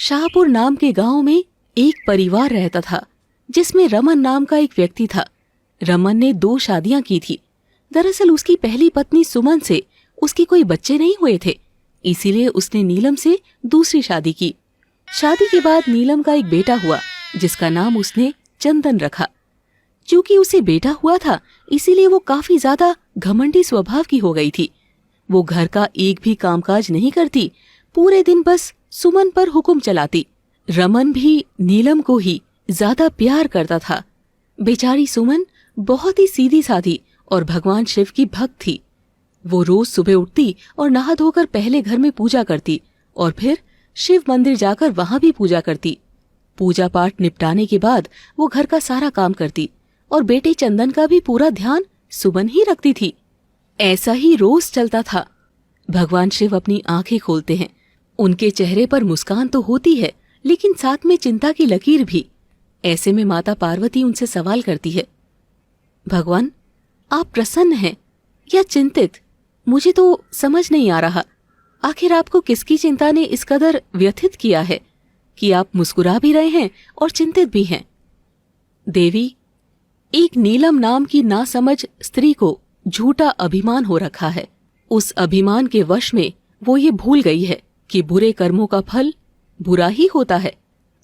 शाहपुर नाम के गांव में एक परिवार रहता था जिसमें रमन नाम का एक व्यक्ति था। रमन ने 2 शादियां की थी। दरअसल उसकी पहली पत्नी सुमन से उसके कोई बच्चे नहीं हुए थे, इसीलिए उसने नीलम से दूसरी शादी की। शादी के बाद नीलम का एक बेटा हुआ जिसका नाम उसने चंदन रखा। क्योंकि उसे बेटा हुआ था इसीलिए वो काफी ज्यादा घमंडी स्वभाव की हो गई थी। वो घर का एक भी कामकाज नहीं करती, पूरे दिन बस सुमन पर हुक्म चलाती। रमन भी नीलम को ही ज्यादा प्यार करता था। बेचारी सुमन बहुत ही सीधी साधी और भगवान शिव की भक्त थी। वो रोज सुबह उठती और नहा धोकर पहले घर में पूजा करती और फिर शिव मंदिर जाकर वहां भी पूजा करती। पूजा पाठ निपटाने के बाद वो घर का सारा काम करती और बेटे चंदन का भी पूरा ध्यान सुमन ही रखती थी। ऐसा ही रोज चलता था। भगवान शिव अपनी आंखें खोलते हैं, उनके चेहरे पर मुस्कान तो होती है लेकिन साथ में चिंता की लकीर भी। ऐसे में माता पार्वती उनसे सवाल करती है, भगवान आप प्रसन्न हैं या चिंतित? मुझे तो समझ नहीं आ रहा। आखिर आपको किसकी चिंता ने इस कदर व्यथित किया है कि आप मुस्कुरा भी रहे हैं और चिंतित भी हैं? देवी, एक नीलम नाम की नासमझ स्त्री को झूठा अभिमान हो रखा है। उस अभिमान के वश में वो ये भूल गई है कि बुरे कर्मों का फल बुरा ही होता है।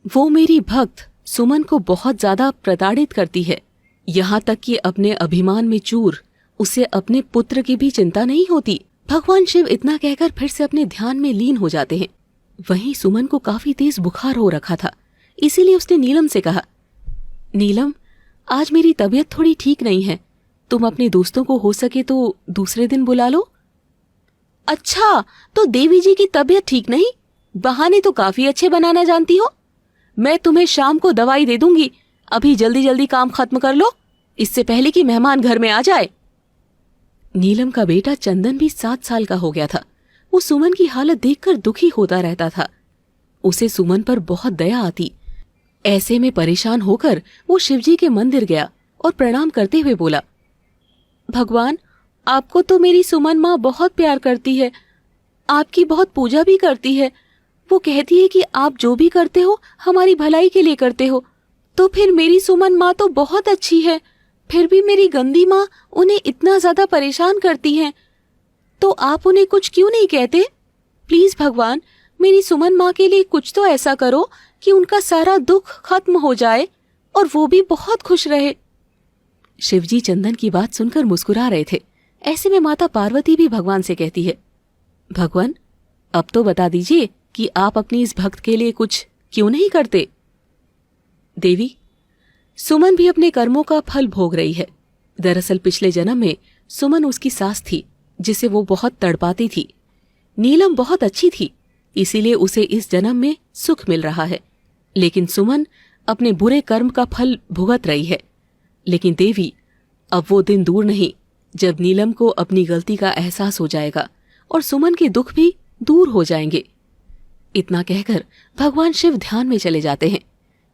वो मेरी भक्त सुमन को बहुत ज्यादा प्रताड़ित करती है, यहाँ तक कि अपने अभिमान में चूर उसे अपने पुत्र की भी चिंता नहीं होती। भगवान शिव इतना कहकर फिर से अपने ध्यान में लीन हो जाते हैं। वहीं सुमन को काफी तेज बुखार हो रखा था, इसीलिए उसने नीलम से कहा, नीलम आज मेरी तबीयत थोड़ी ठीक नहीं है, तुम अपने दोस्तों को हो सके तो दूसरे दिन बुला लो। अच्छा, तो देवी जी की तबीयत ठीक नहीं? बहाने तो काफी अच्छे बनाना जानती हो। मैं तुम्हें शाम को दवाई दे दूंगी, अभी जल्दी जल्दी काम खत्म कर लो, इससे पहले कि मेहमान घर में आ जाए। नीलम का बेटा चंदन भी 7 साल का हो गया था। वो सुमन की हालत देखकर दुखी होता रहता था। उसे सुमन पर बहुत दया आती। ऐसे में परेशान होकर वो शिवजी के मंदिर गया और प्रणाम करते हुए बोला, भगवान आपको तो मेरी सुमन माँ बहुत प्यार करती है, आपकी बहुत पूजा भी करती है। वो कहती है कि आप जो भी करते हो हमारी भलाई के लिए करते हो। तो फिर मेरी सुमन माँ तो बहुत अच्छी है, फिर भी मेरी गंदी माँ उन्हें इतना ज्यादा परेशान करती हैं। तो आप उन्हें कुछ क्यों नहीं कहते? प्लीज भगवान मेरी सुमन माँ के लिए कुछ तो ऐसा करो कि उनका सारा दुख खत्म हो जाए और वो भी बहुत खुश रहे। शिवजी चंदन की बात सुनकर मुस्कुरा रहे थे। ऐसे में माता पार्वती भी भगवान से कहती है, भगवान अब तो बता दीजिए कि आप अपनी इस भक्त के लिए कुछ क्यों नहीं करते? देवी, सुमन भी अपने कर्मों का फल भोग रही है। दरअसल पिछले जन्म में सुमन उसकी सास थी जिसे वो बहुत तड़पाती थी। नीलम बहुत अच्छी थी, इसीलिए उसे इस जन्म में सुख मिल रहा है, लेकिन सुमन अपने बुरे कर्म का फल भुगत रही है। लेकिन देवी, अब वो दिन दूर नहीं जब नीलम को अपनी गलती का एहसास हो जाएगा और सुमन के दुख भी दूर हो जाएंगे। इतना कहकर भगवान शिव ध्यान में चले जाते हैं।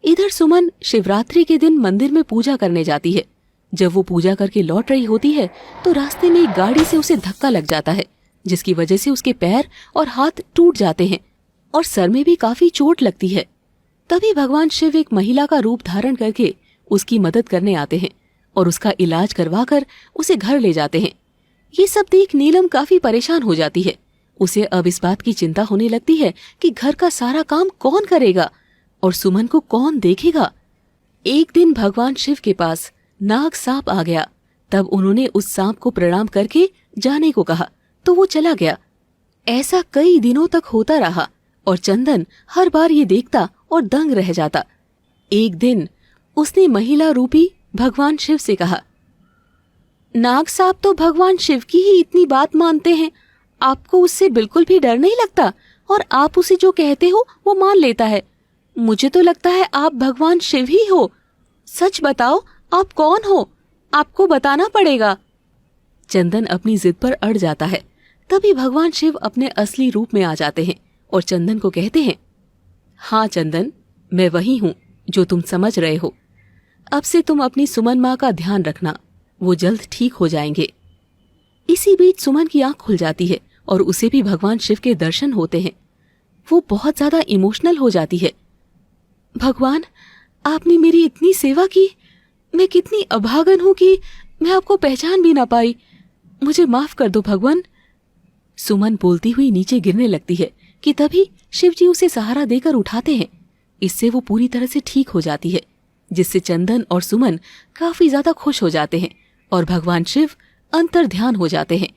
इधर सुमन शिवरात्रि के दिन मंदिर में पूजा करने जाती है। जब वो पूजा करके लौट रही होती है तो रास्ते में एक गाड़ी से उसे धक्का लग जाता है, जिसकी वजह से उसके पैर और हाथ टूट जाते हैं और सर में भी काफी चोट लगती है। तभी भगवान शिव एक महिला का रूप धारण करके उसकी मदद करने आते हैं और उसका इलाज करवाकर उसे घर ले जाते हैं। ये सब देख नीलम काफी परेशान हो जाती है। उसे अब इस बात की चिंता होने लगती है कि घर का सारा काम कौन करेगा और सुमन को कौन देखेगा। एक दिन भगवान शिव के पास नाग सांप आ गया। तब उन्होंने उस सांप को प्रणाम करके जाने को कहा तो वो चला गया। ऐसा कई दिनों तक होता रहा और चंदन हर बार ये देखता और दंग रह जाता। एक दिन उसने महिला रूपी भगवान शिव से कहा, नाग सांप तो भगवान शिव की ही इतनी बात मानते हैं, आपको उससे बिल्कुल भी डर नहीं लगता और आप उसे जो कहते हो वो मान लेता है। मुझे तो लगता है आप भगवान शिव ही हो। सच बताओ आप कौन हो? आपको बताना पड़ेगा। चंदन अपनी जिद पर अड़ जाता है। तभी भगवान शिव अपने असली रूप में आ जाते हैं और चंदन को कहते हैं, हाँ चंदन, मैं वही हूँ जो तुम समझ रहे हो। अब से तुम अपनी सुमन माँ का ध्यान रखना, वो जल्द ठीक हो जाएंगे। इसी बीच सुमन की आंख खुल जाती है और उसे भी भगवान शिव के दर्शन होते हैं। वो बहुत ज्यादा इमोशनल हो जाती है। भगवान, आपने मेरी इतनी सेवा की, मैं कितनी अभागन हूं कि मैं आपको पहचान भी ना पाई, मुझे माफ कर दो भगवान। सुमन बोलती हुई नीचे गिरने लगती है कि तभी शिवजी उसे सहारा देकर उठाते हैं। इससे वो पूरी तरह से ठीक हो जाती है, जिससे चंदन और सुमन काफी ज्यादा खुश हो जाते हैं और भगवान शिव अंतर ध्यान हो जाते हैं